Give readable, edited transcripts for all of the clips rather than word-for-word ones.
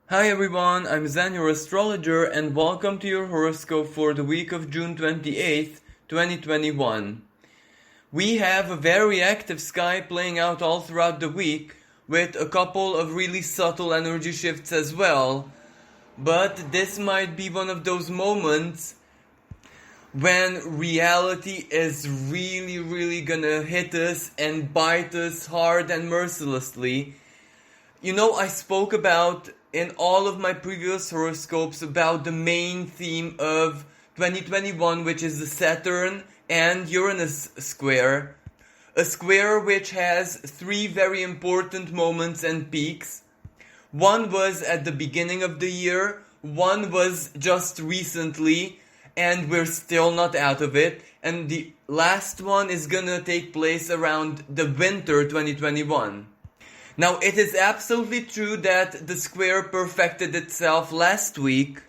Hi everyone, I'm Zen, your astrologer, and welcome to your horoscope for the week of June 28th, 2021. We have a very active sky playing out all throughout the week, with a couple of really subtle energy shifts as well. But this might be one of those moments when reality is really gonna hit us and bite us hard and mercilessly. I spoke about in all of my previous horoscopes about the main theme of 2021, which is the Saturn and Uranus square. A square which has three very important moments and peaks. One was at the beginning of the year, one was just recently, and we're still not out of it. And the last one is gonna take place around the winter 2021. Now, it is absolutely true that the square perfected itself last week,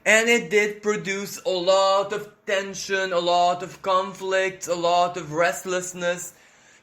and it did produce a lot of tension, a lot of conflict, a lot of restlessness.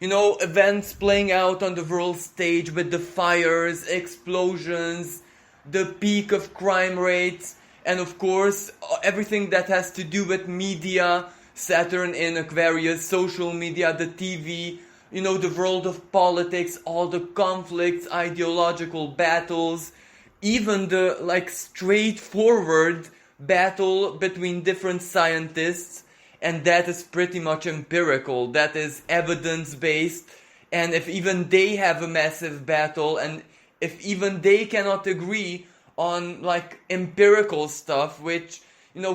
Events playing out on the world stage with the fires, explosions, the peak of crime rates, and of course, everything that has to do with media, Saturn in Aquarius, social media, the TV, the world of politics, all the conflicts, ideological battles, even the straightforward battle between different scientists, and that is pretty much empirical, that is evidence based, and if even they have a massive battle, and if even they cannot agree on empirical stuff, which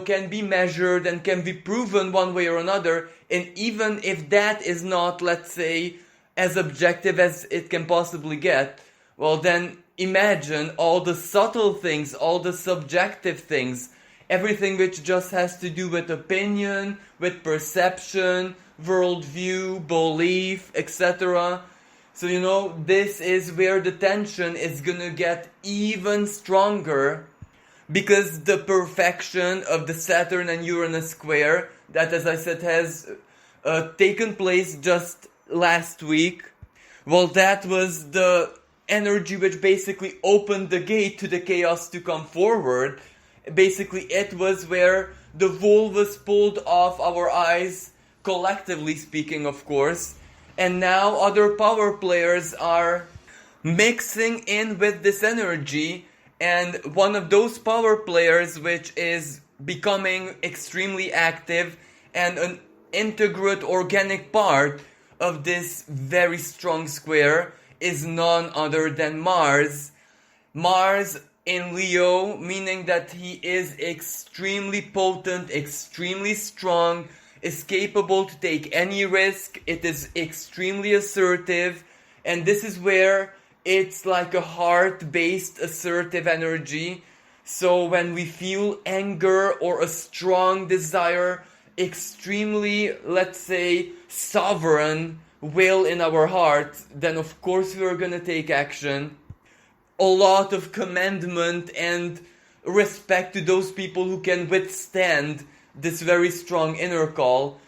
can be measured and can be proven one way or another, and even if that is not, let's say, as objective as it can possibly get, well then imagine all the subtle things, all the subjective things, everything which just has to do with opinion, with perception, worldview, belief, etc. So this is where the tension is gonna get even stronger, because the perfection of the Saturn and Uranus square, that as I said has taken place just last week, well, that was the energy which basically opened the gate to the chaos to come forward. Basically, it was where the wool was pulled off our eyes, collectively speaking, of course, and now other power players are mixing in with this energy. And one of those power players which is becoming extremely active and an integrate organic part of this very strong square is none other than Mars. Mars in Leo, meaning that he is extremely potent, extremely strong, is capable to take any risk, it is extremely assertive, and this is where it's like a heart-based assertive energy. So when we feel anger or a strong desire, extremely, let's say, sovereign will in our heart, then of course we are gonna take action. A lot of commandment and respect to those people who can withstand this very strong inner call.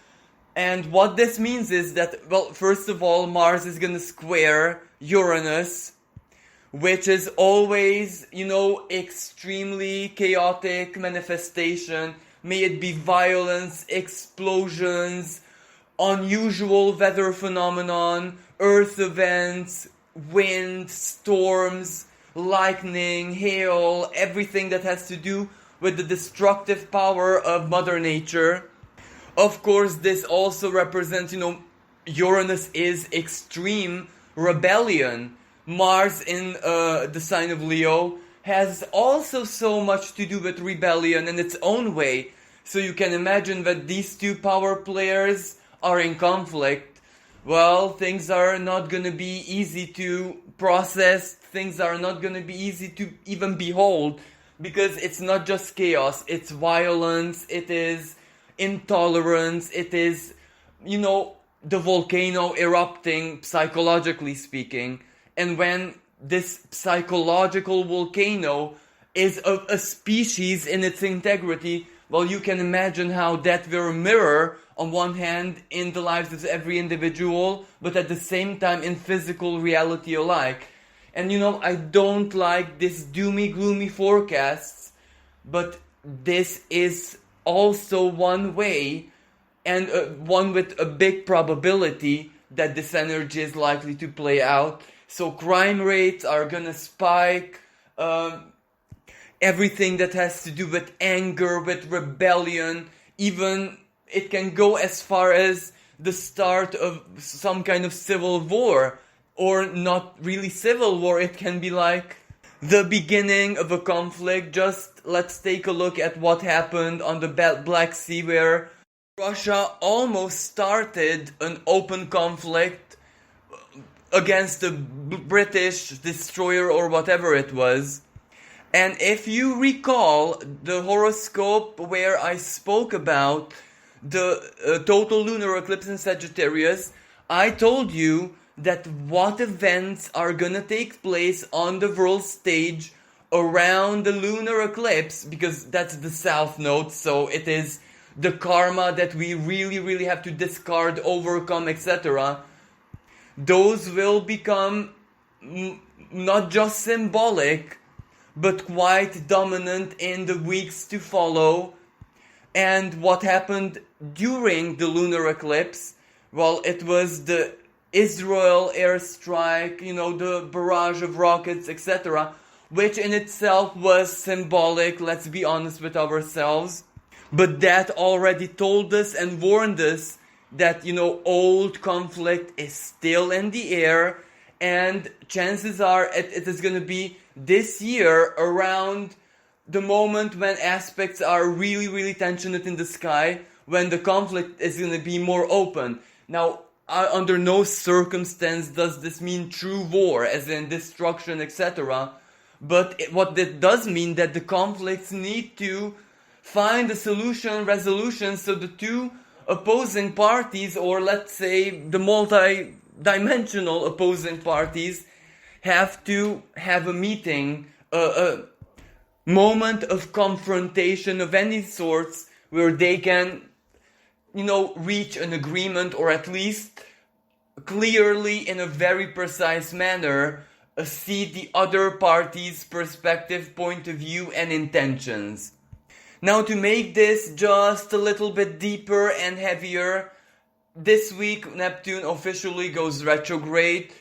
And what this means is that, well, first of all, Mars is gonna square Uranus, which is always, extremely chaotic manifestation. May it be violence, explosions, unusual weather phenomenon, earth events, wind, storms, lightning, hail, everything that has to do with the destructive power of Mother Nature. Of course, this also represents, Uranus is extreme rebellion. Mars in the sign of Leo has also so much to do with rebellion in its own way. So you can imagine that these two power players are in conflict. Well, things are not gonna be easy to process, things are not gonna be easy to even behold, because it's not just chaos, it's violence, it is intolerance, it is, the volcano erupting, psychologically speaking. And when this psychological volcano is a species in its integrity, well, you can imagine how that will mirror, on one hand, in the lives of every individual, but at the same time in physical reality alike. And I don't like this doomy gloomy forecasts, but this is also one way, and one with a big probability that this energy is likely to play out. So crime rates are gonna spike, everything that has to do with anger, with rebellion, even it can go as far as the start of some kind of civil war, or not really civil war, it can be like the beginning of a conflict. Just let's take a look at what happened on the Black Sea, where Russia almost started an open conflict against the British destroyer or whatever it was. And if you recall the horoscope where I spoke about the total lunar eclipse in Sagittarius, I told you that what events are gonna take place on the world stage around the lunar eclipse, because that's the south node, so it is the karma that we really have to discard, overcome, etc. Those will become not just symbolic, but quite dominant in the weeks to follow. And what happened during the lunar eclipse? Well, it was the Israel airstrike, the barrage of rockets, etc., which in itself was symbolic, let's be honest with ourselves. But that already told us and warned us that, old conflict is still in the air, and chances are it is going to be this year around the moment when aspects are really tensioned in the sky, when the conflict is going to be more open. Now, under no circumstance does this mean true war, as in destruction, etc. But what that does mean that the conflicts need to find a resolution, so the two opposing parties, or let's say the multi-dimensional opposing parties, have to have a meeting, a moment of confrontation of any sorts, where they can, reach an agreement, or at least clearly in a very precise manner see the other party's perspective, point of view, and intentions. Now, to make this just a little bit deeper and heavier, this week Neptune officially goes retrograde.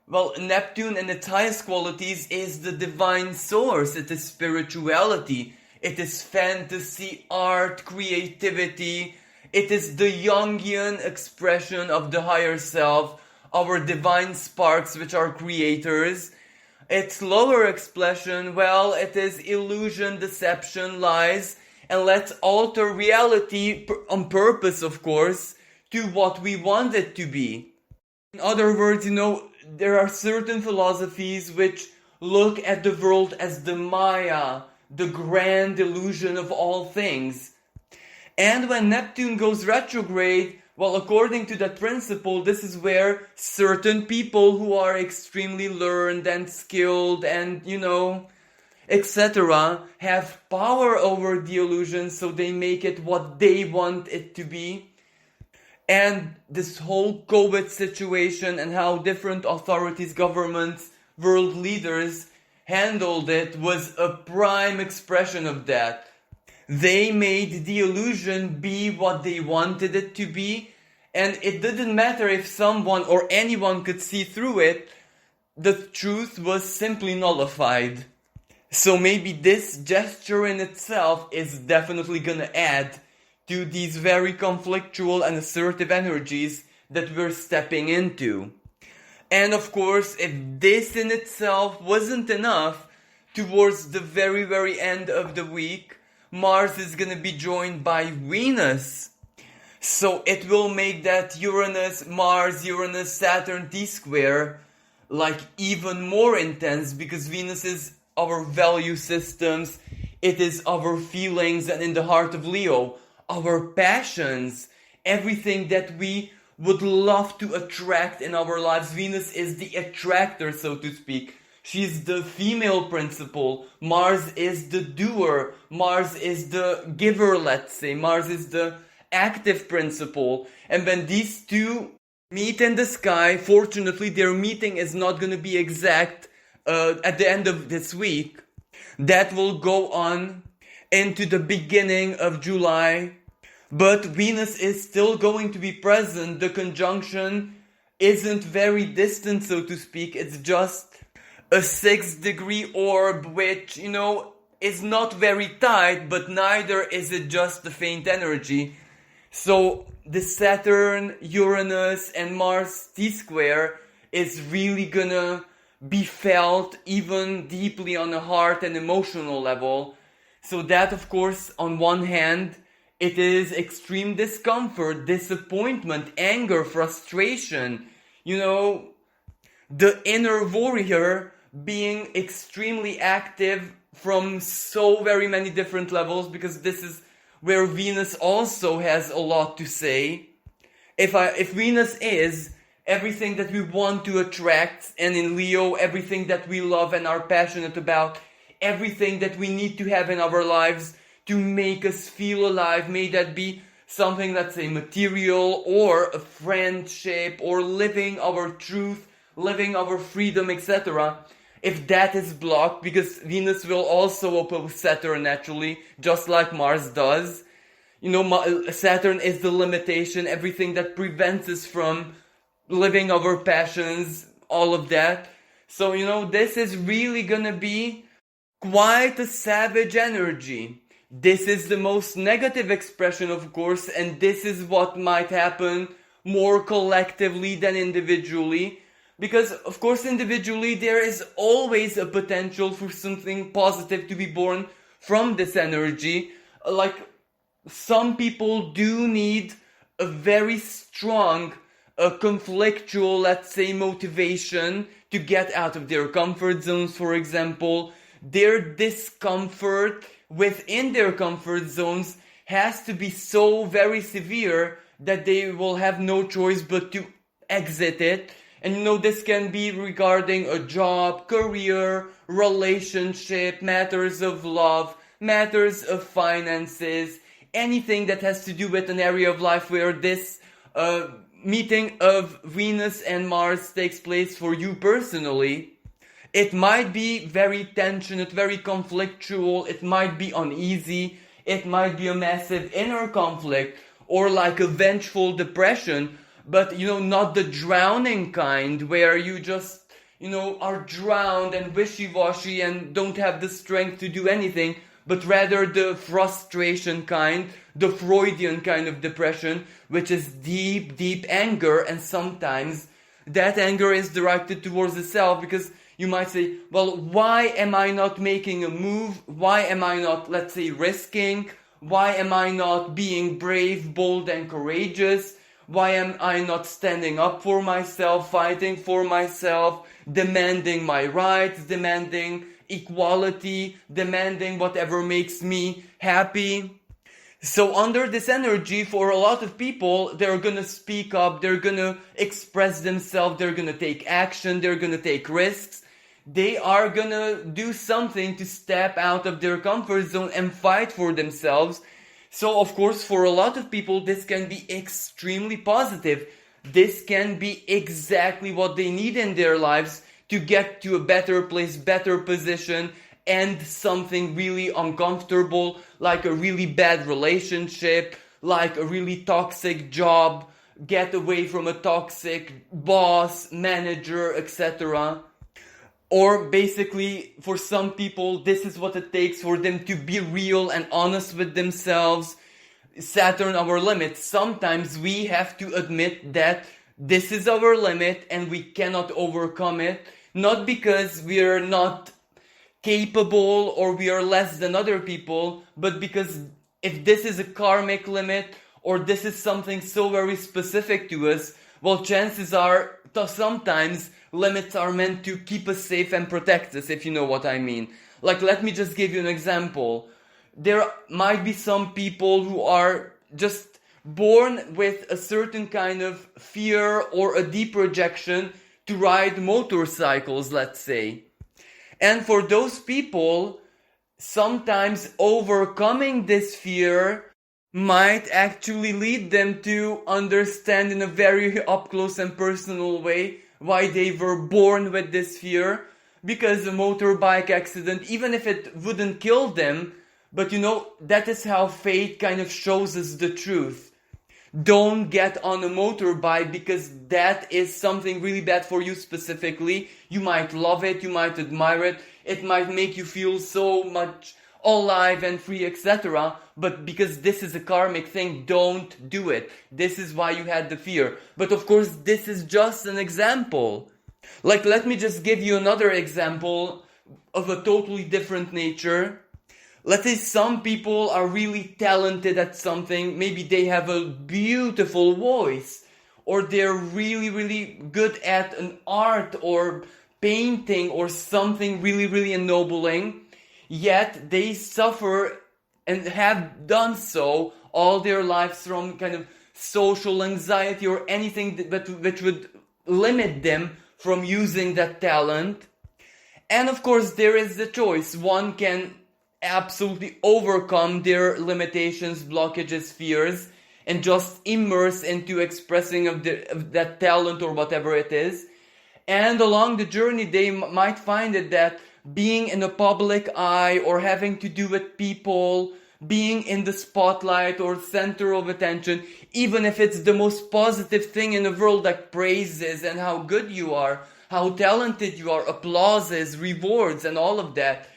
Well, Neptune in its highest qualities is the divine source. It is spirituality. It is fantasy, art, creativity. It is the Jungian expression of the higher self, our divine sparks, which are creators. Its lower expression, well, it is illusion, deception, lies, and let's alter reality on purpose, of course, to what we want it to be. In other words, there are certain philosophies which look at the world as the Maya, the grand illusion of all things. And when Neptune goes retrograde, well, according to that principle, this is where certain people who are extremely learned and skilled and, etc., have power over the illusion, so they make it what they want it to be. And this whole COVID situation and how different authorities, governments, world leaders handled it was a prime expression of that. They made the illusion be what they wanted it to be, and it didn't matter if someone or anyone could see through it. The truth was simply nullified. So maybe this gesture in itself is definitely gonna add to these very conflictual and assertive energies that we're stepping into. And of course, if this in itself wasn't enough, towards the very end of the week, Mars is gonna be joined by Venus. So it will make that Mars-Uranus-Saturn T-square like even more intense, because Venus is our value systems, it is our feelings, and in the heart of Leo, our passions, everything that we would love to attract in our lives. Venus is the attractor, so to speak. She's the female principle. Mars is the doer. Mars is the giver, let's say. Mars is the active principle. And when these two meet in the sky, fortunately their meeting is not going to be exact at the end of this week. That will go on into the beginning of July. But Venus is still going to be present. The conjunction isn't very distant, so to speak. It's just a 6-degree orb, which, is not very tight, but neither is it just a faint energy. So the Saturn, Uranus, and Mars T-square is really gonna be felt even deeply on a heart and emotional level. So that, of course, on one hand, it is extreme discomfort, disappointment, anger, frustration. The inner warrior being extremely active from so very many different levels, because this is where Venus also has a lot to say. If Venus is everything that we want to attract, and in Leo, everything that we love and are passionate about, everything that we need to have in our lives to make us feel alive, may that be something that's a material or a friendship or living our truth, living our freedom, etc. If that is blocked, because Venus will also oppose Saturn naturally, just like Mars does. Saturn is the limitation, everything that prevents us from living our passions, all of that. So, this is really gonna be quite a savage energy. This is the most negative expression, of course, and this is what might happen more collectively than individually. Because, of course, individually there is always a potential for something positive to be born from this energy. Like, some people do need a very strong, conflictual, let's say, motivation to get out of their comfort zones, for example. Their discomfort within their comfort zones has to be so very severe that they will have no choice but to exit it. And this can be regarding a job, career, relationship, matters of love, matters of finances, anything that has to do with an area of life where this meeting of Venus and Mars takes place for you personally. It might be very tensioned, very conflictual, it might be uneasy, it might be a massive inner conflict, or like a vengeful depression, but not the drowning kind, where you just, are drowned and wishy-washy and don't have the strength to do anything, but rather the frustration kind, the Freudian kind of depression, which is deep, deep anger, and sometimes that anger is directed towards the self, because you might say, well, why am I not making a move? Why am I not, let's say, risking? Why am I not being brave, bold, and courageous? Why am I not standing up for myself, fighting for myself, demanding my rights, demanding equality, demanding whatever makes me happy? So under this energy, for a lot of people, they're gonna speak up, they're gonna express themselves, they're gonna take action, they're gonna take risks. They are gonna do something to step out of their comfort zone and fight for themselves. So, of course, for a lot of people, this can be extremely positive. This can be exactly what they need in their lives to get to a better place, better position, and something really uncomfortable, like a really bad relationship, like a really toxic job, get away from a toxic boss, manager, etc. Or basically, for some people, this is what it takes for them to be real and honest with themselves. Saturn, our limit. Sometimes we have to admit that this is our limit and we cannot overcome it. Not because we are not capable or we are less than other people, but because if this is a karmic limit or this is something so very specific to us, well, chances are sometimes limits are meant to keep us safe and protect us, if you know what I mean. Like, let me just give you an example. There might be some people who are just born with a certain kind of fear or a deep rejection to ride motorcycles, let's say. And for those people, sometimes overcoming this fear might actually lead them to understand in a very up close and personal way why they were born with this fear. because a motorbike accident, even if it wouldn't kill them, but that is how fate kind of shows us the truth. Don't get on a motorbike because that is something really bad for you specifically. You might love it, you might admire it, it might make you feel so much alive and free, etc. But because this is a karmic thing, don't do it. This is why you had the fear. But of course, this is just an example. Like, let me just give you another example of a totally different nature. Let's say some people are really talented at something. Maybe they have a beautiful voice, or they're really, really good at an art or painting or something really, really ennobling. Yet they suffer and have done so all their lives from kind of social anxiety or anything which would limit them from using that talent. And of course, there is the choice. One can absolutely overcome their limitations, blockages, fears, and just immerse into expressing of that talent or whatever it is. And along the journey, they might find it that being in the public eye or having to do with people, being in the spotlight or center of attention, even if it's the most positive thing in the world, like praises and how good you are, how talented you are, applauses, rewards, and all of that,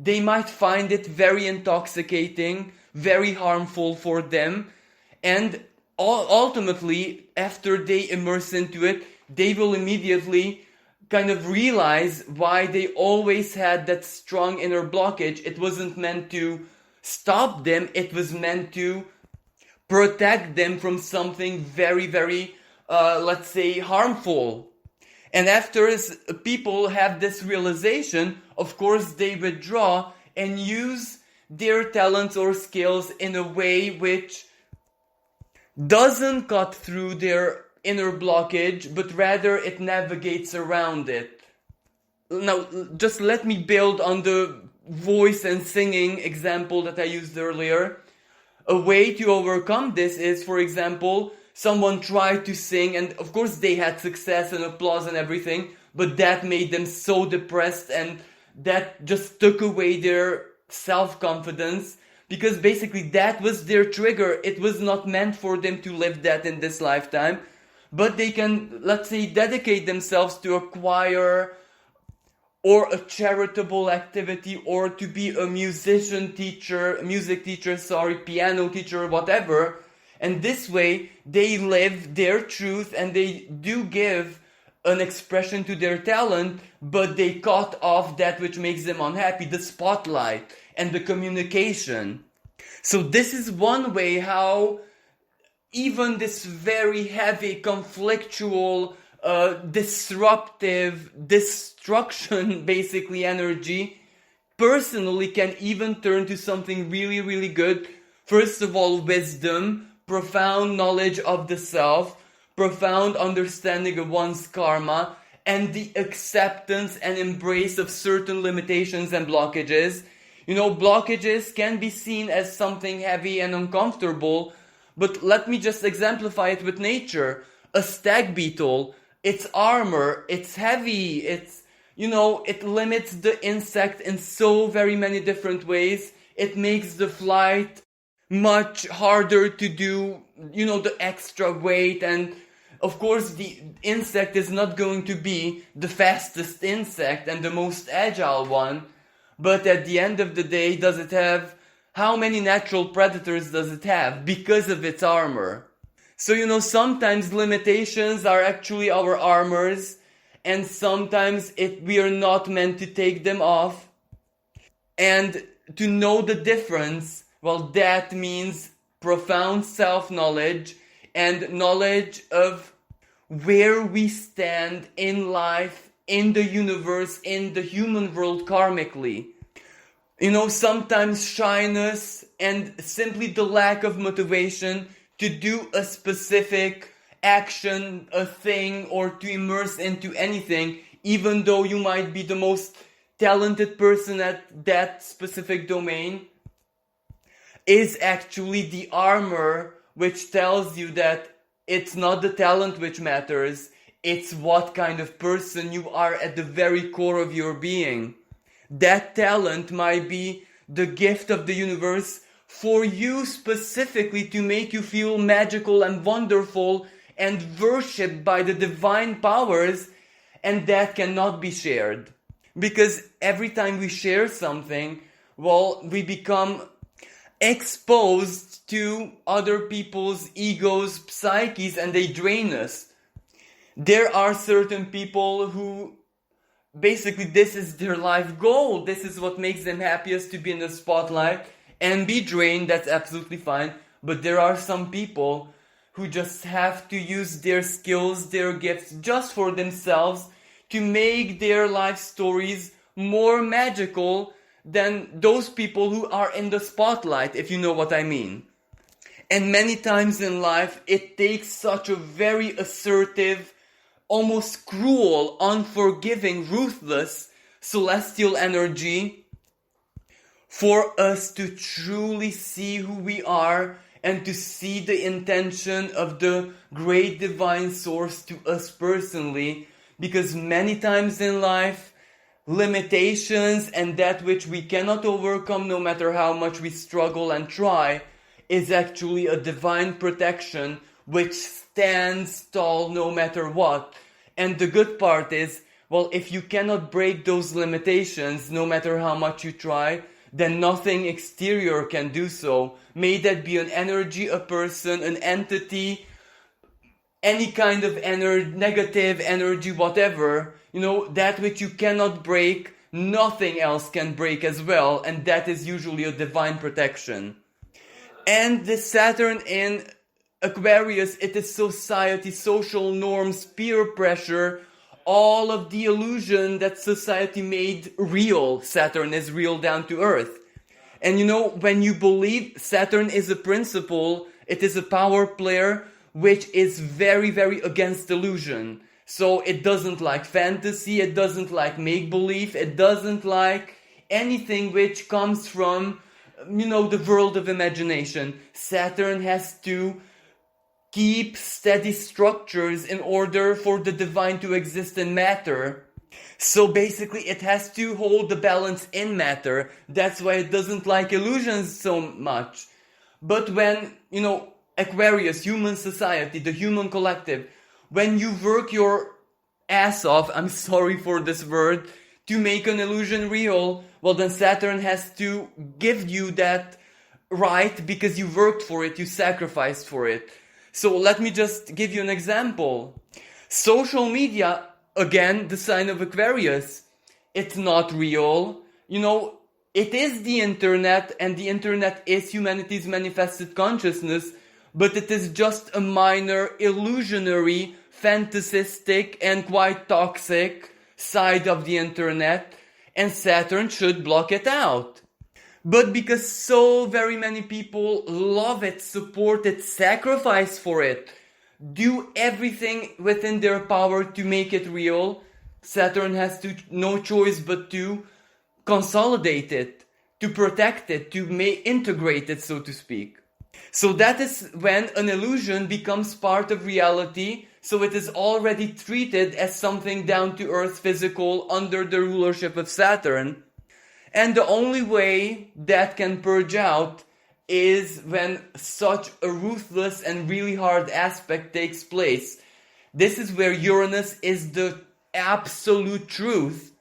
they might find it very intoxicating, very harmful for them. And ultimately, after they immerse into it, they will immediately kind of realize why they always had that strong inner blockage. It wasn't meant to stop them, it was meant to protect them from something very, very, let's say, harmful. And after people have this realization, of course, they withdraw and use their talents or skills in a way which doesn't cut through their inner blockage, but rather it navigates around it. Now, just let me build on the voice and singing example that I used earlier. A way to overcome this is, for example, someone tried to sing, and of course they had success and applause and everything, but that made them so depressed, and that just took away their self-confidence, because basically that was their trigger. It was not meant for them to live that in this lifetime, but they can, let's say, dedicate themselves to a choir or a charitable activity, or to be a music teacher, piano teacher, whatever. And this way, they live their truth and they do give an expression to their talent, but they cut off that which makes them unhappy, the spotlight and the communication. So this is one way how even this very heavy, conflictual, disruptive, destruction, basically, energy, personally can even turn to something really, really good. First of all, wisdom, profound knowledge of the self, profound understanding of one's karma, and the acceptance and embrace of certain limitations and blockages. Blockages can be seen as something heavy and uncomfortable, but let me just exemplify it with nature. A stag beetle, its armor, it's heavy, it limits the insect in so very many different ways. It makes the flight much harder to do, the extra weight, and of course the insect is not going to be the fastest insect and the most agile one, but at the end of the day, does it have, how many natural predators does it have because of its armor? So, sometimes limitations are actually our armors, and sometimes we are not meant to take them off. And to know the difference, well, that means profound self-knowledge and knowledge of where we stand in life, in the universe, in the human world karmically. Sometimes shyness and simply the lack of motivation to do a specific action, a thing, or to immerse into anything, even though you might be the most talented person at that specific domain, is actually the armor which tells you that it's not the talent which matters, It's what kind of person you are at the very core of your being. That talent might be the gift of the universe for you specifically to make you feel magical and wonderful and worshipped by the divine powers, and that cannot be shared. Because every time we share something, well, we become exposed to other people's egos, psyches, and they drain us. There are certain people who basically this is their life goal. This is what makes them happiest, to be in the spotlight and be drained. That's absolutely fine. But there are some people who just have to use their skills, their gifts just for themselves to make their life stories more magical than those people who are in the spotlight, if you know what I mean. And many times in life, it takes such a very assertive, almost cruel, unforgiving, ruthless, celestial energy for us to truly see who we are and to see the intention of the great divine source to us personally. Because many times in life, limitations and that which we cannot overcome, no matter how much we struggle and try, is actually a divine protection which stands tall no matter what. And the good part is, well, if you cannot break those limitations, no matter how much you try, then nothing exterior can do so. May that be an energy, a person, an entity, any kind of negative energy, whatever. That which you cannot break, nothing else can break as well. And that is usually a divine protection. And the Saturn in Aquarius, it is society, social norms, peer pressure, all of the illusion that society made real. Saturn is real down to earth. And when you believe Saturn is a principle, it is a power player which is very, very against illusion. So it doesn't like fantasy, it doesn't like make-believe, it doesn't like anything which comes from, the world of imagination. Saturn has to keep steady structures in order for the divine to exist in matter. So basically it has to hold the balance in matter. That's why it doesn't like illusions so much. But when, Aquarius, human society, the human collective, when you work your ass off, I'm sorry for this word, to make an illusion real, well then Saturn has to give you that right because you worked for it, you sacrificed for it. So let me just give you an example. Social media, again, the sign of Aquarius, it's not real. It is the internet, and the internet is humanity's manifested consciousness, but it is just a minor, illusionary, fantasistic, and quite toxic side of the internet, and Saturn should block it out. But because so very many people love it, support it, sacrifice for it, do everything within their power to make it real, Saturn has no choice but to consolidate it, to protect it, to integrate it, so to speak. So that is when an illusion becomes part of reality, so it is already treated as something down to earth, physical, under the rulership of Saturn. And the only way that can purge out is when such a ruthless and really hard aspect takes place. This is where Uranus is the absolute truth.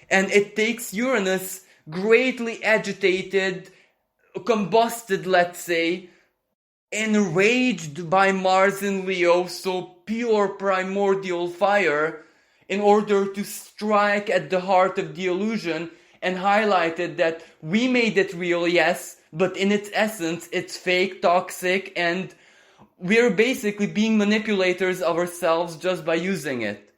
And it takes Uranus greatly agitated, combusted, let's say, enraged by Mars in Leo, so pure primordial fire, in order to strike at the heart of the illusion and highlighted that we made it real, yes, but in its essence, it's fake, toxic, and we're basically being manipulators of ourselves just by using it.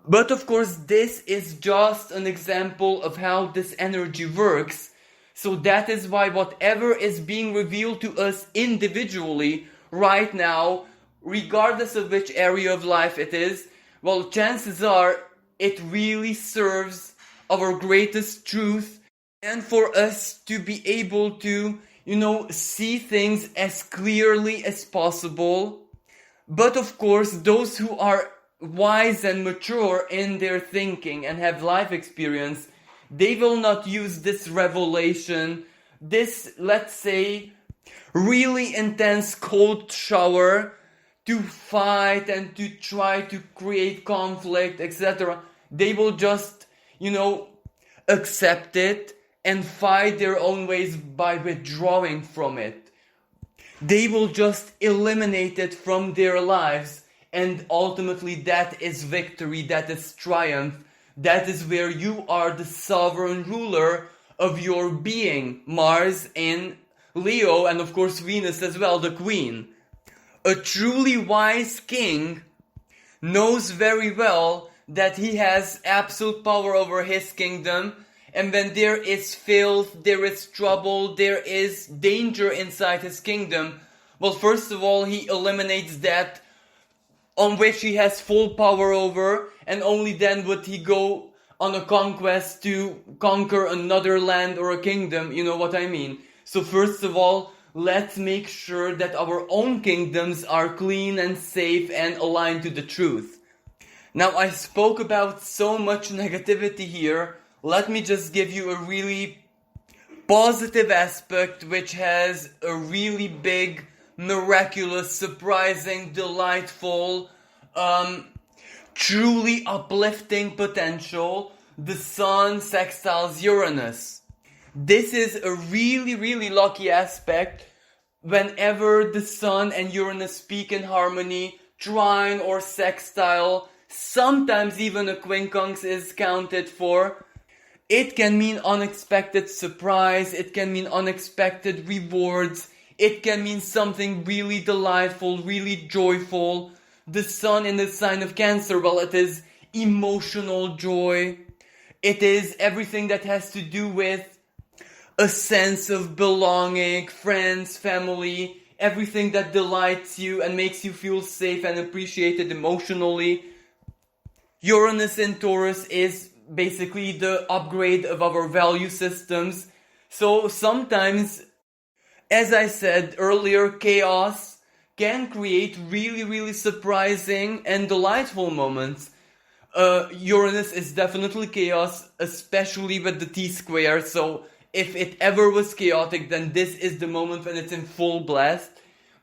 But of course, this is just an example of how this energy works. So that is why whatever is being revealed to us individually right now, regardless of which area of life it is, well, chances are it really serves our greatest truth, and for us to be able to, see things as clearly as possible. But of course, those who are wise and mature in their thinking and have life experience, they will not use this revelation, this, let's say, really intense cold shower to fight and to try to create conflict, etc. They will just, accept it and fight their own ways by withdrawing from it. They will just eliminate it from their lives, and ultimately that is victory, that is triumph. That is where you are the sovereign ruler of your being. Mars in Leo, and of course Venus as well, the queen. A truly wise king knows very well that he has absolute power over his kingdom, and when there is filth, there is trouble, there is danger inside his kingdom, well, first of all, he eliminates that on which he has full power over, and only then would he go on a conquest to conquer another land or a kingdom, you know what I mean? So first of all, let's make sure that our own kingdoms are clean and safe and aligned to the truth. Now, I spoke about so much negativity here. Let me just give you a really positive aspect which has a really big, miraculous, surprising, delightful, truly uplifting potential. The Sun sextiles Uranus. This is a really, really lucky aspect. Whenever the Sun and Uranus speak in harmony, trine or sextile, sometimes even a quincunx is counted for. It can mean unexpected surprise, it can mean unexpected rewards, it can mean something really delightful, really joyful. The Sun in the sign of Cancer, well, it is emotional joy. It is everything that has to do with a sense of belonging, friends, family, everything that delights you and makes you feel safe and appreciated emotionally. Uranus in Taurus is basically the upgrade of our value systems. So sometimes, as I said earlier, chaos can create really, really surprising and delightful moments. Uranus is definitely chaos, especially with the T-square. So if it ever was chaotic, then this is the moment when it's in full blast.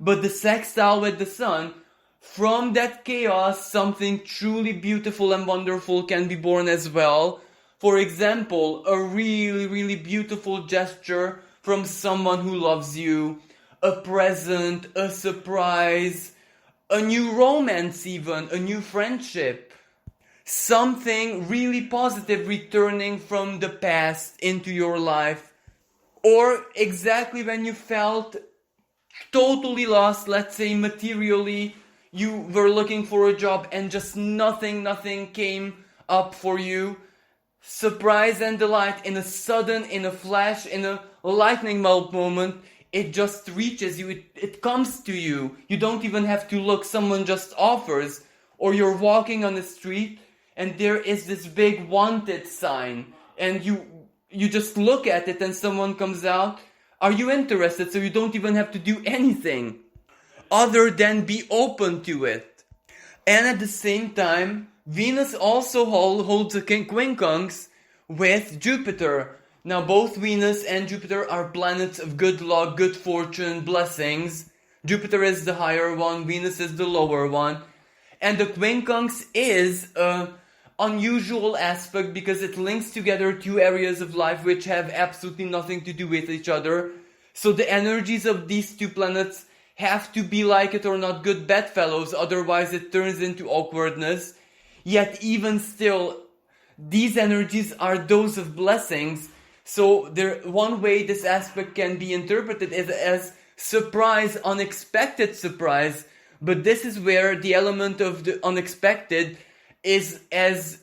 But the sextile with the Sun, from that chaos, something truly beautiful and wonderful can be born as well. For example, a really, really beautiful gesture from someone who loves you, a present, a surprise, a new romance even, a new friendship. Something really positive returning from the past into your life. Or exactly when you felt totally lost, let's say materially, you were looking for a job and just nothing came up for you. Surprise and delight in a sudden, in a flash, in a lightning bolt moment, it just reaches you, it comes to you. You don't even have to look, someone just offers. Or you're walking on the street and there is this big wanted sign and you just look at it and someone comes out. Are you interested? So you don't even have to do anything other than be open to it. And at the same time, Venus also holds a quincunx with Jupiter. Now both Venus and Jupiter are planets of good luck, good fortune, blessings. Jupiter is the higher one, Venus is the lower one. And the quincunx is an unusual aspect because it links together two areas of life which have absolutely nothing to do with each other. So the energies of these two planets have to be, like it or not, good bedfellows, otherwise it turns into awkwardness. Yet even still, these energies are those of blessings. So one way this aspect can be interpreted is as surprise, unexpected surprise. But this is where the element of the unexpected is as,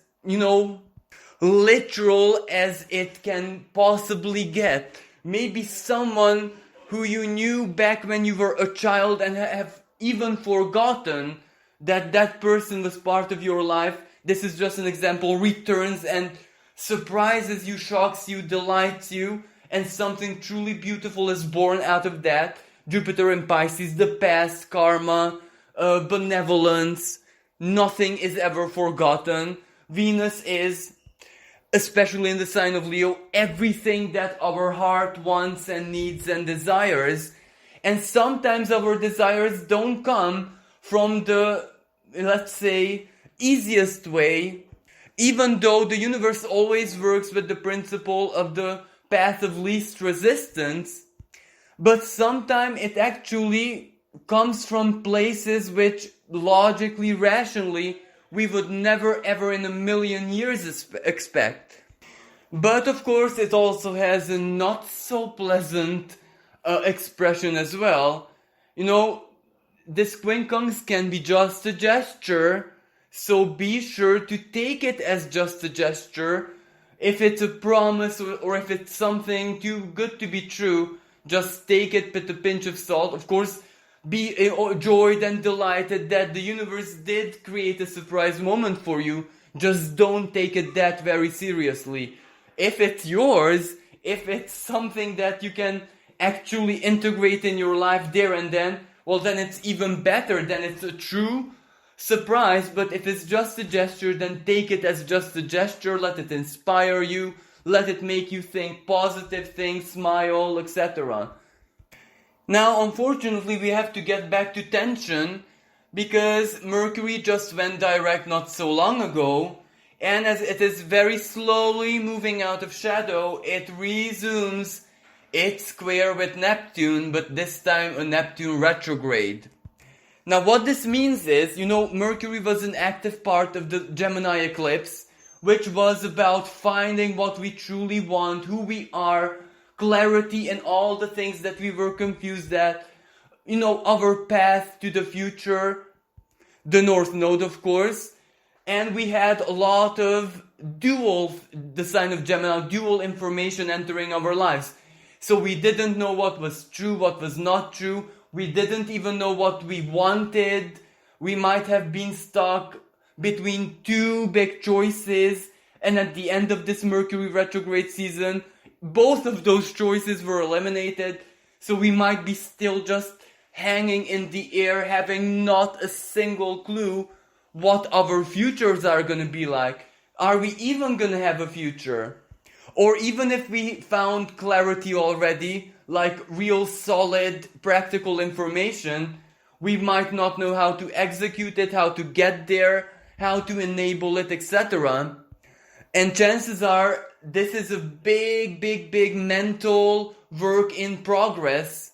literal as it can possibly get. Maybe someone who you knew back when you were a child and have even forgotten that that person was part of your life. This is just an example, returns and surprises you, shocks you, delights you, and something truly beautiful is born out of that. Jupiter in Pisces, the past, karma, benevolence. Nothing is ever forgotten. Venus is, especially in the sign of Leo, everything that our heart wants and needs and desires. And sometimes our desires don't come from the, let's say, easiest way, even though the universe always works with the principle of the path of least resistance. But sometimes it actually comes from places which logically, rationally, we would never ever in a million years expect. But of course it also has a not so pleasant expression as well. You know, this quincunx can be just a gesture, so be sure to take it as just a gesture. If it's a promise or if it's something too good to be true, just take it with a pinch of salt. Of course, be joyed and delighted that the universe did create a surprise moment for you. Just don't take it that very seriously. If it's yours, if it's something that you can actually integrate in your life there and then, well, then it's even better. Then it's a true surprise. But if it's just a gesture, then take it as just a gesture. Let it inspire you. Let it make you think positive things, smile, etc. Now, unfortunately, we have to get back to tension because Mercury just went direct not so long ago, and as it is very slowly moving out of shadow, it resumes its square with Neptune, but this time a Neptune retrograde. Now, what this means is, Mercury was an active part of the Gemini eclipse, which was about finding what we truly want, who we are, clarity and all the things that we were confused at, our path to the future, the North Node of course, and we had a lot of the sign of Gemini, dual information entering our lives. So we didn't know what was true, what was not true, we didn't even know what we wanted, we might have been stuck between two big choices, and at the end of this Mercury retrograde season, both of those choices were eliminated, so we might be still just hanging in the air, having not a single clue what our futures are gonna be like. Are we even gonna have a future? Or even if we found clarity already, like real solid practical information, we might not know how to execute it, how to get there, how to enable it, etc. And chances are this is a big mental work in progress.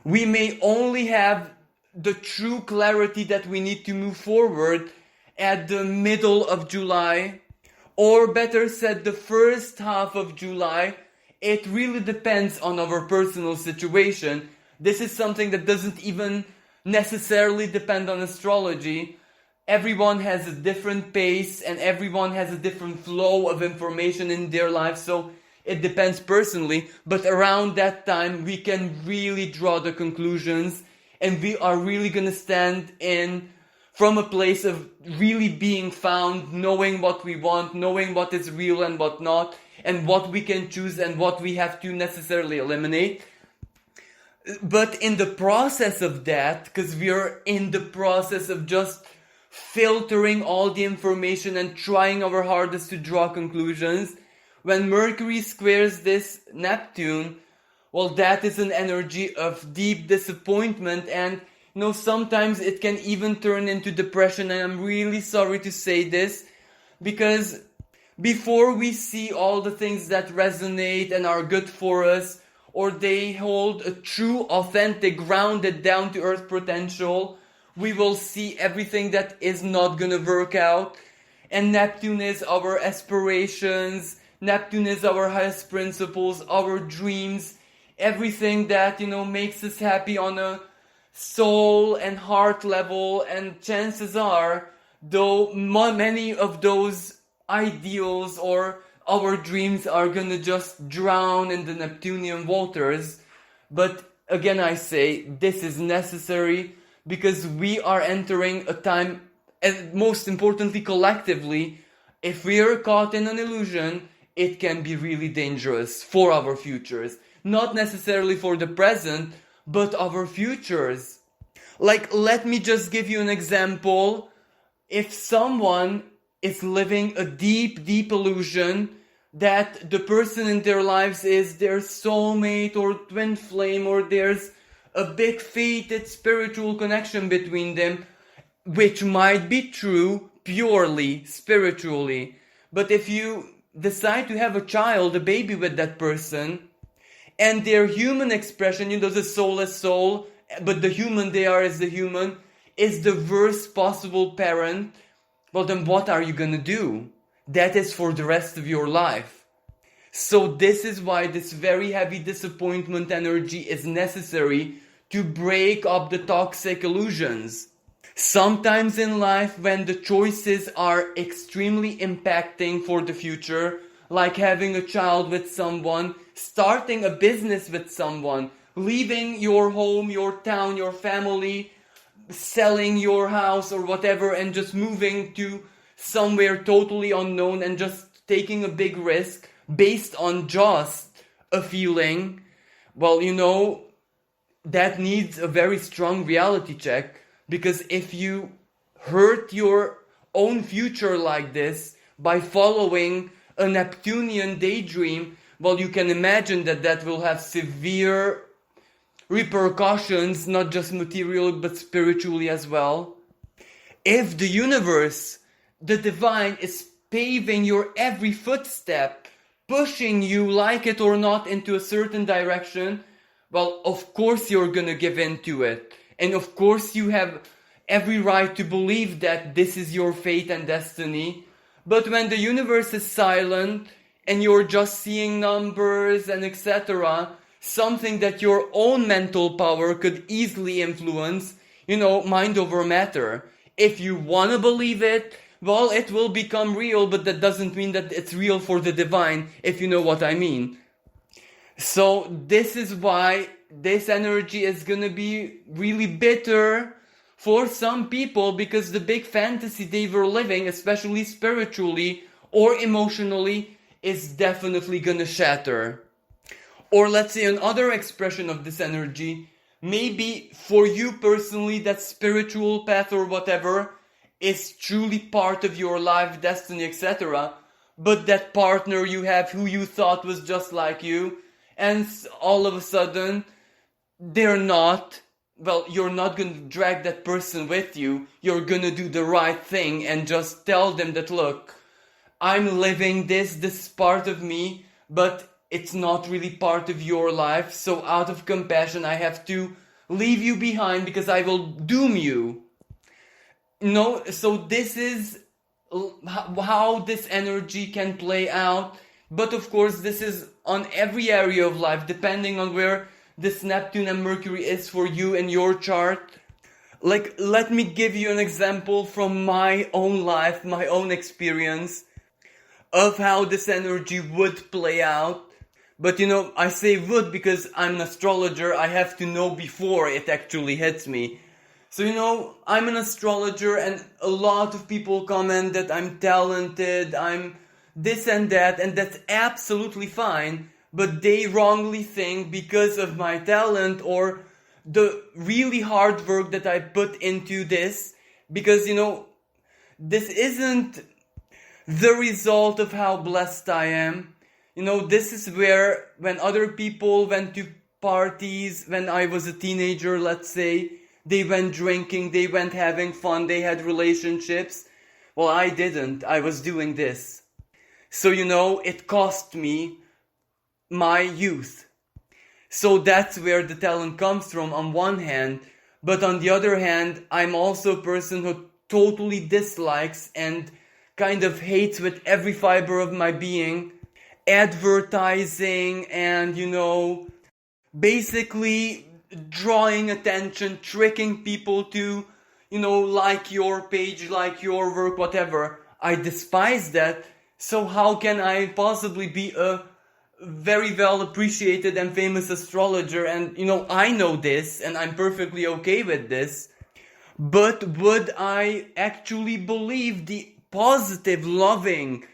We may only have the true clarity that we need to move forward at the middle of July, or better said, the first half of July. It really depends on our personal situation. This is something that doesn't even necessarily depend on astrology. Everyone has a different pace and everyone has a different flow of information in their life, so it depends personally. But around that time, we can really draw the conclusions, and we are really gonna stand in from a place of really being found, knowing what we want, knowing what is real and what not, and what we can choose and what we have to necessarily eliminate. But in the process of that, because we are in the process of just filtering all the information and trying our hardest to draw conclusions, when Mercury squares this Neptune, well, that is an energy of deep disappointment, and sometimes it can even turn into depression. And I'm really sorry to say this, because before we see all the things that resonate and are good for us, or they hold a true, authentic, grounded, down-to-earth potential, we will see everything that is not gonna work out. And Neptune is our aspirations, Neptune is our highest principles, our dreams, everything that, makes us happy on a soul and heart level. And chances are, though many of those ideals or our dreams are gonna just drown in the Neptunian waters. But again, I say, this is necessary, because we are entering a time, and most importantly collectively, if we are caught in an illusion, it can be really dangerous for our futures. Not necessarily for the present, but our futures. Like, let me just give you an example. if someone is living a deep, deep illusion that the person in their lives is their soulmate or twin flame, or there's a big fated spiritual connection between them, which might be true purely spiritually. But if you decide to have a child, a baby with that person, and their human expression, the soulless soul, but the human they are as the human, is the worst possible parent, well then what are you gonna do? That is for the rest of your life. So this is why this very heavy disappointment energy is necessary to break up the toxic illusions. Sometimes in life, when the choices are extremely impacting for the future, like having a child with someone, starting a business with someone, leaving your home, your town, your family, selling your house or whatever, and just moving to somewhere totally unknown and just taking a big risk based on just a feeling, well, that needs a very strong reality check. Because if you hurt your own future like this by following a Neptunian daydream, well, you can imagine that will have severe repercussions, not just materially, but spiritually as well. If the universe, the divine, is paving your every footstep, pushing you, like it or not, into a certain direction, well, of course you're gonna give in to it. And of course you have every right to believe that this is your fate and destiny. But when the universe is silent and you're just seeing numbers and etc., something that your own mental power could easily influence, mind over matter. If you want to believe it, well, it will become real, but that doesn't mean that it's real for the divine, if you know what I mean. So this is why this energy is gonna be really bitter for some people, because the big fantasy they were living, especially spiritually or emotionally, is definitely gonna shatter. Or let's say another expression of this energy, maybe for you personally that spiritual path or whatever is truly part of your life, destiny, etc. But that partner you have who you thought was just like you, and all of a sudden they're not, well, you're not going to drag that person with you. You're going to do the right thing and just tell them that, look, I'm living this is part of me, but it's not really part of your life. So out of compassion, I have to leave you behind because I will doom you. So this is how this energy can play out. But of course, this is on every area of life, depending on where this Neptune and Mercury is for you in your chart. Like, let me give you an example from my own life, my own experience of how this energy would play out. But I say would because I'm an astrologer. I have to know before it actually hits me. So I'm an astrologer, and a lot of people comment that I'm talented, I'm this and that's absolutely fine. But they wrongly think because of my talent or the really hard work that I put into this, because this isn't the result of how blessed I am. This is where, when other people went to parties when I was a teenager, let's say, they went drinking, they went having fun, they had relationships. Well, I didn't. I was doing this. So it cost me my youth. So that's where the talent comes from on one hand, but on the other hand, I'm also a person who totally dislikes and kind of hates with every fiber of my being advertising and basically drawing attention, tricking people to like your page, like your work, whatever. I despise that. So how can I possibly be a very well appreciated and famous astrologer? And I know this and I'm perfectly okay with this, but would I actually believe the positive, loving,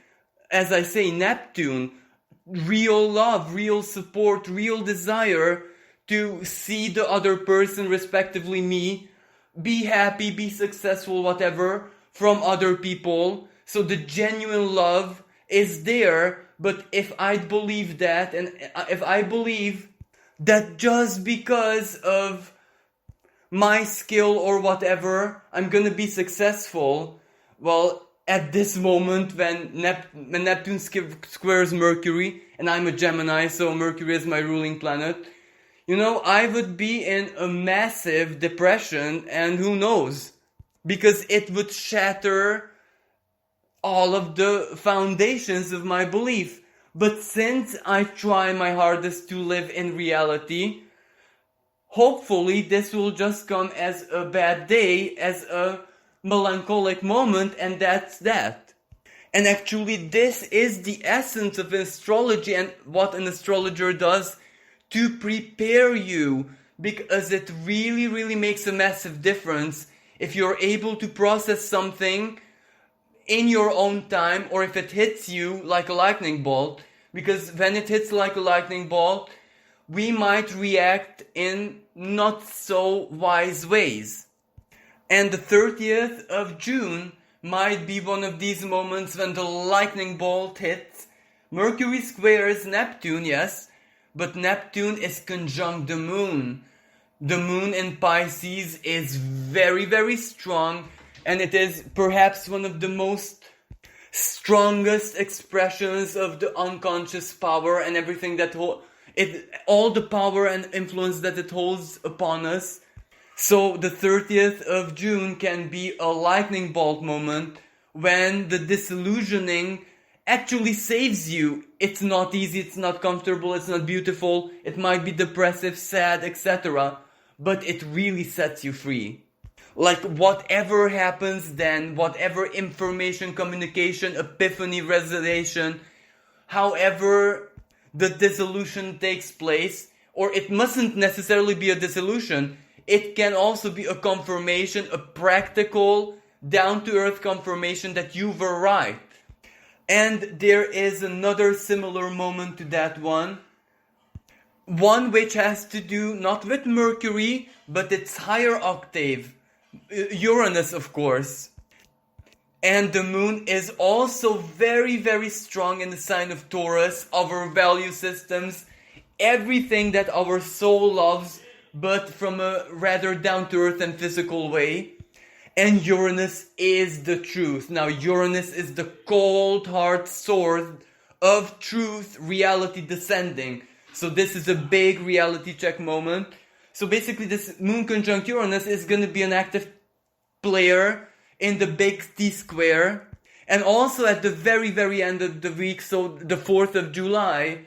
as I say, Neptune, real love, real support, real desire to see the other person, respectively me, be happy, be successful, whatever, from other people. So the genuine love is there, but if I believe that, and if I believe that just because of my skill or whatever, I'm gonna be successful, well, at this moment when Neptune squares Mercury, and I'm a Gemini, so Mercury is my ruling planet, I would be in a massive depression, and who knows? Because it would shatter all of the foundations of my belief. But since I try my hardest to live in reality, hopefully this will just come as a bad day, as a melancholic moment, and that's that. And actually this is the essence of astrology and what an astrologer does to prepare you, because it really, really makes a massive difference if you're able to process something in your own time, or if it hits you like a lightning bolt. Because when it hits like a lightning bolt, we might react in not so wise ways. And the 30th of June might be one of these moments when the lightning bolt hits. Mercury squares Neptune, yes, but Neptune is conjunct the moon. The moon in Pisces is very, very strong, and it is perhaps one of the most strongest expressions of the unconscious power and everything that all the power and influence that it holds upon us. So the 30th of June can be a lightning bolt moment when the disillusioning actually saves you. It's not easy, it's not comfortable, it's not beautiful, it might be depressive, sad, etc. But it really sets you free. Like whatever happens then, whatever information, communication, epiphany, realization, however the dissolution takes place, or it mustn't necessarily be a dissolution, it can also be a confirmation, a practical, down-to-earth confirmation that you were right. And there is another similar moment to that one which has to do not with Mercury, but its higher octave, Uranus, of course. And the moon is also very, very strong in the sign of Taurus, our value systems, everything that our soul loves, but from a rather down-to-earth and physical way. And Uranus is the truth. Now, Uranus is the cold, hard sword of truth, reality descending. So this is a big reality check moment. So basically this moon conjunct Uranus is going to be an active player in the big T-square. And also at the very, very end of the week, so the 4th of July,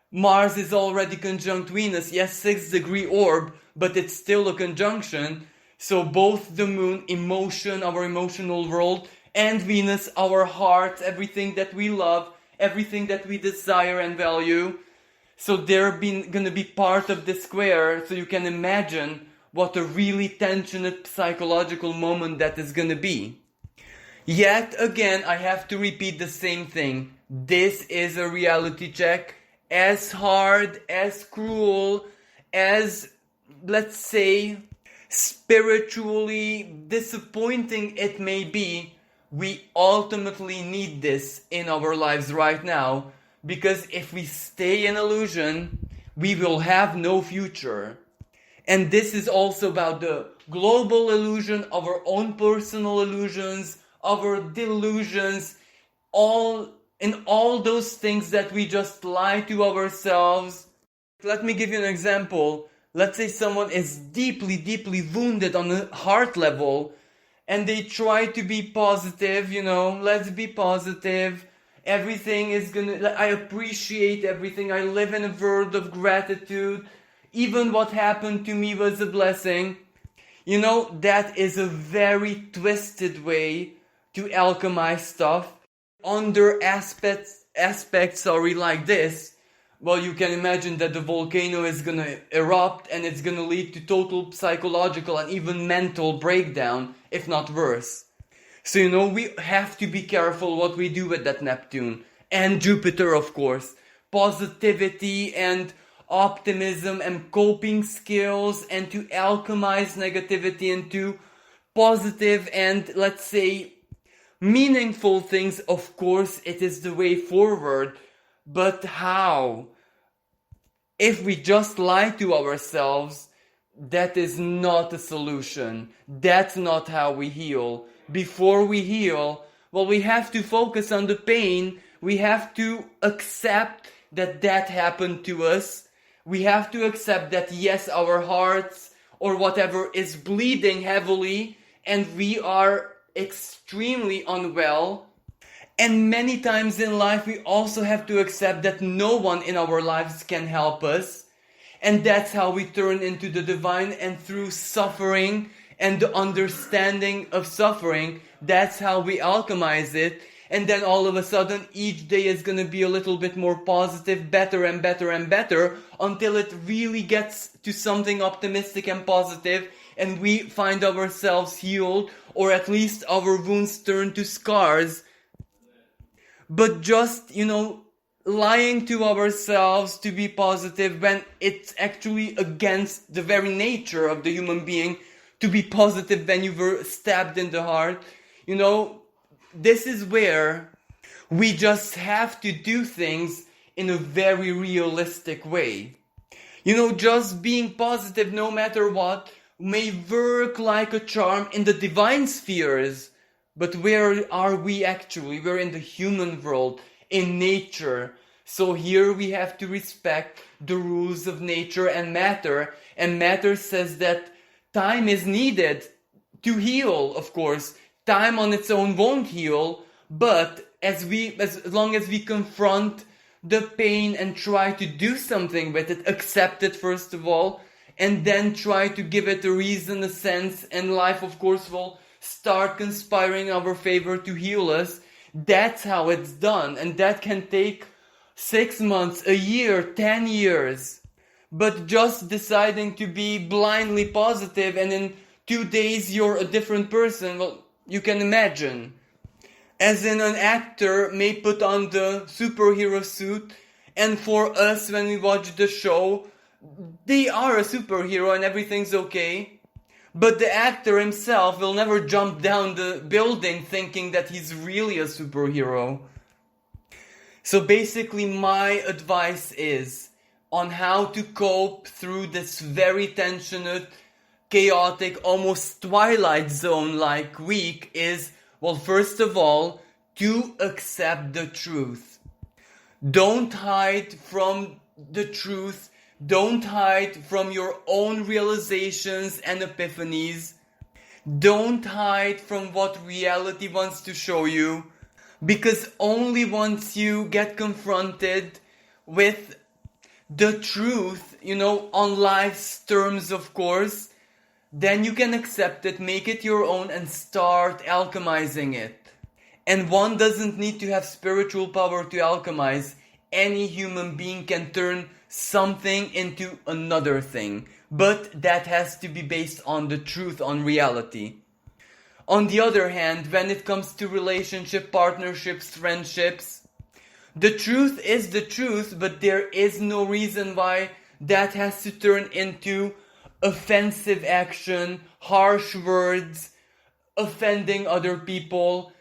Mars is already conjunct Venus. Yes, 6th degree orb, but it's still a conjunction. So both the moon, emotion, our emotional world, and Venus, our heart, everything that we love, everything that we desire and value. So they're gonna be part of the square, so you can imagine what a really tensioned psychological moment that is gonna be. Yet again, I have to repeat the same thing. This is a reality check. As hard, as cruel, as, let's say, spiritually disappointing it may be, we ultimately need this in our lives right now. Because if we stay in illusion, we will have no future. And this is also about the global illusion, our own personal illusions, our delusions, in all those things that we just lie to ourselves. Let me give you an example. Let's say someone is deeply, deeply wounded on a heart level, and they try to be positive, let's be positive. Everything is I appreciate everything. I live in a world of gratitude. Even what happened to me was a blessing. That is a very twisted way to alchemize stuff. Under aspects like this, well, you can imagine that the volcano is gonna erupt and it's gonna lead to total psychological and even mental breakdown, if not worse. So, we have to be careful what we do with that Neptune. And Jupiter, of course. Positivity and optimism and coping skills, and to alchemize negativity into positive and, let's say, Meaningful things, of course, it is the way forward, but how? If we just lie to ourselves, that is not a solution. That's not how we heal. Before we heal, well, we have to focus on the pain. We have to accept that happened to us. We have to accept that, yes, our hearts or whatever is bleeding heavily and we are extremely unwell. And many times in life, we also have to accept that no one in our lives can help us. And that's how we turn into the divine, and through suffering and the understanding of suffering, that's how we alchemize it. And then all of a sudden, each day is going to be a little bit more positive, better and better and better, until it really gets to something optimistic and positive, and we find ourselves healed, or at least our wounds turn to scars. But just, lying to ourselves to be positive when it's actually against the very nature of the human being to be positive when you were stabbed in the heart, this is where we just have to do things in a very realistic way. Just being positive no matter what may work like a charm in the divine spheres, but where are we actually? We're in the human world, in nature. So here we have to respect the rules of nature and matter says that time is needed to heal, of course. Time on its own won't heal, but as long as we confront the pain and try to do something with it, accept it first of all, and then try to give it a reason, a sense, and life, of course, will start conspiring in our favor to heal us. That's how it's done, and that can take 6 months, a year, 10 years. But just deciding to be blindly positive and in 2 days you're a different person, well, you can imagine. As in, an actor may put on the superhero suit, and for us when we watch the show, they are a superhero and everything's okay. But the actor himself will never jump down the building thinking that he's really a superhero. So basically my advice is on how to cope through this very tensioned, chaotic, almost Twilight Zone-like week is, well, first of all, to accept the truth. Don't hide from the truth. Don't hide from your own realizations and epiphanies. Don't hide from what reality wants to show you. Because only once you get confronted with the truth, on life's terms, of course, then you can accept it, make it your own, and start alchemizing it. And one doesn't need to have spiritual power to alchemize. Any human being can turn something into another thing. But that has to be based on the truth, on reality. On the other hand, when it comes to relationship, partnerships, friendships, the truth is the truth, but there is no reason why that has to turn into offensive action, harsh words, offending other people.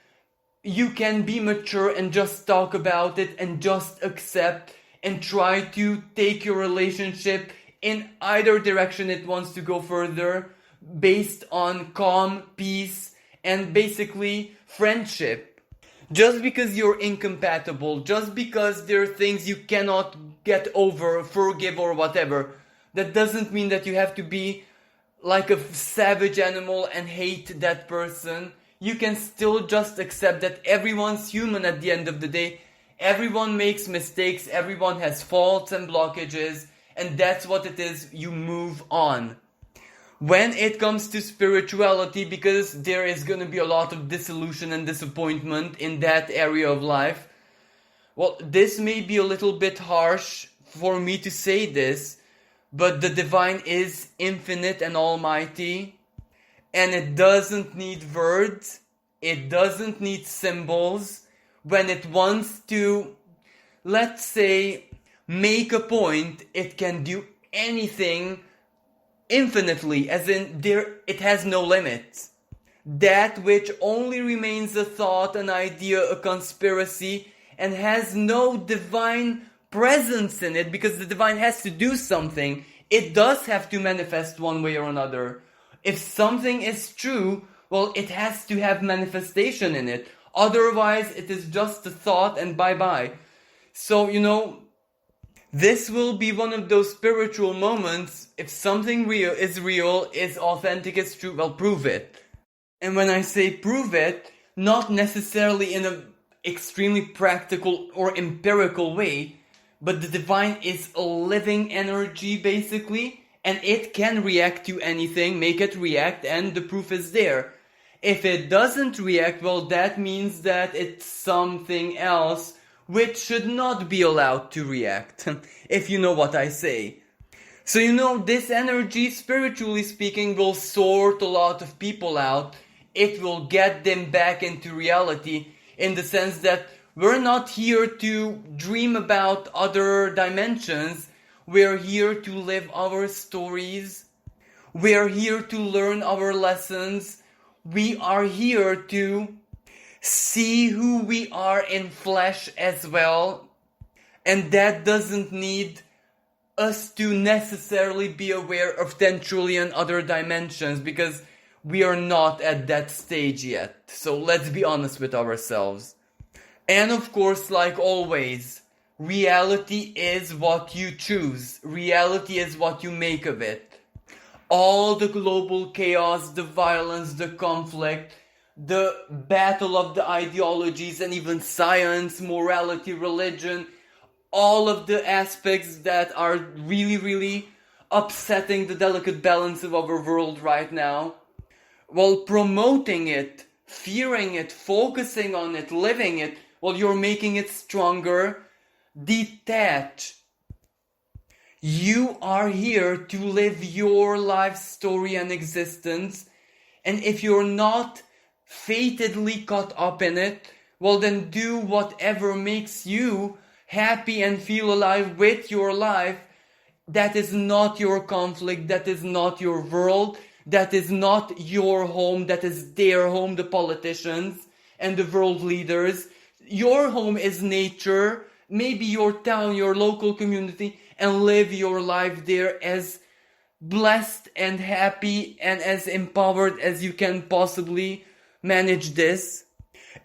You can be mature and just talk about it and just accept and try to take your relationship in either direction it wants to go further, based on calm, peace, and basically friendship. Just because you're incompatible, just because there are things you cannot get over, forgive or whatever, that doesn't mean that you have to be like a savage animal and hate that person. You can still just accept that everyone's human at the end of the day. Everyone makes mistakes, everyone has faults and blockages, and that's what it is. You move on. When it comes to spirituality, because there is going to be a lot of disillusion and disappointment in that area of life, well, this may be a little bit harsh for me to say this, but the divine is infinite and almighty, and it doesn't need words, it doesn't need symbols. When it wants to, let's say, make a point, it can do anything infinitely, as in it has no limits. that which only remains a thought, an idea, a conspiracy, and has no divine presence in it, because the divine has to do something. It does have to manifest one way or another. If something is true, well, it has to have manifestation in it. Otherwise, it is just a thought and bye-bye. So, this will be one of those spiritual moments. If something real, is authentic, is true, well, prove it. And when I say prove it, not necessarily in an extremely practical or empirical way, but the divine is a living energy, basically, and it can react to anything, make it react, and the proof is there. If it doesn't react, well, that means that it's something else which should not be allowed to react, if you know what I say. So this energy, spiritually speaking, will sort a lot of people out. It will get them back into reality, in the sense that we're not here to dream about other dimensions. We're here to live our stories. We're here to learn our lessons. We are here to see who we are in flesh as well. And that doesn't need us to necessarily be aware of 10 trillion other dimensions, because we are not at that stage yet. So let's be honest with ourselves. And of course, like always, reality is what you choose. Reality is what you make of it. All the global chaos, the violence, the conflict, the battle of the ideologies, and even science, morality, religion, all of the aspects that are really, really upsetting the delicate balance of our world right now. While promoting it, fearing it, focusing on it, living it, well, you're making it stronger. Detach. You are here to live your life story and existence. And if you're not fatedly caught up in it, well, then do whatever makes you happy and feel alive with your life. That is not your conflict. That is not your world. That is not your home. That is their home, the politicians and the world leaders. Your home is nature, maybe your town, your local community, and live your life there as blessed and happy and as empowered as you can possibly manage this.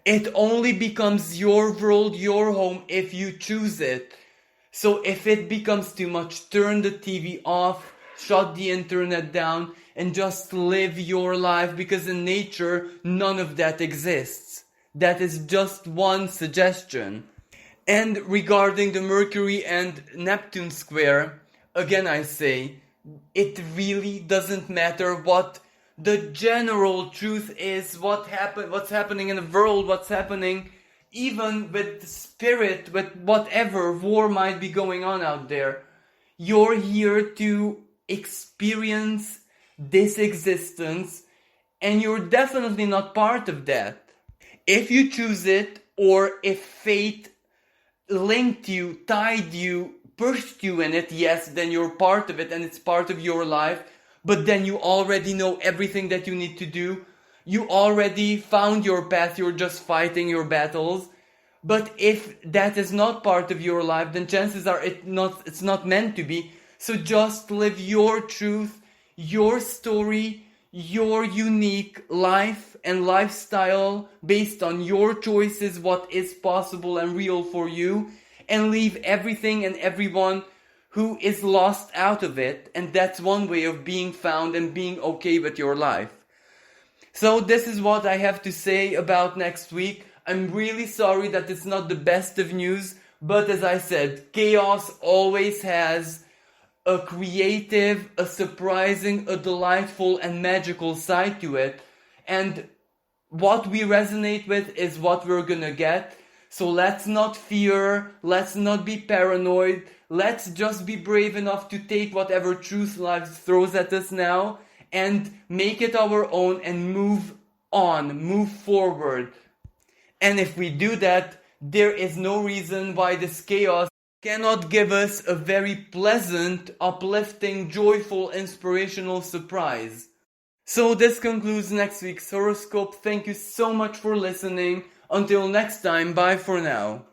It only becomes your world, your home, if you choose it. So if it becomes too much, turn the TV off, shut the internet down, and just live your life, because in nature, none of that exists. That is just one suggestion. And regarding the Mercury and Neptune square, again I say, it really doesn't matter what the general truth is, what's happening in the world, what's happening even with the spirit, with whatever war might be going on out there. You're here to experience this existence, and you're definitely not part of that. If you choose it, or if fate linked you, tied you, pushed you in it, yes, then you're part of it and it's part of your life. But then you already know everything that you need to do. You already found your path, you're just fighting your battles. But if that is not part of your life, then chances are it's not meant to be. So just live your truth, your story, your unique life and lifestyle based on your choices, what is possible and real for you, and leave everything and everyone who is lost out of it. And that's one way of being found and being okay with your life. So this is what I have to say about next week. I'm really sorry that it's not the best of news, but as I said, chaos always has a creative, a surprising, a delightful and magical side to it. And what we resonate with is what we're gonna get. So let's not fear, let's not be paranoid, let's just be brave enough to take whatever truth life throws at us now and make it our own and move on, move forward. And if we do that, there is no reason why this chaos cannot give us a very pleasant, uplifting, joyful, inspirational surprise. So this concludes next week's horoscope. Thank you so much for listening. Until next time, bye for now.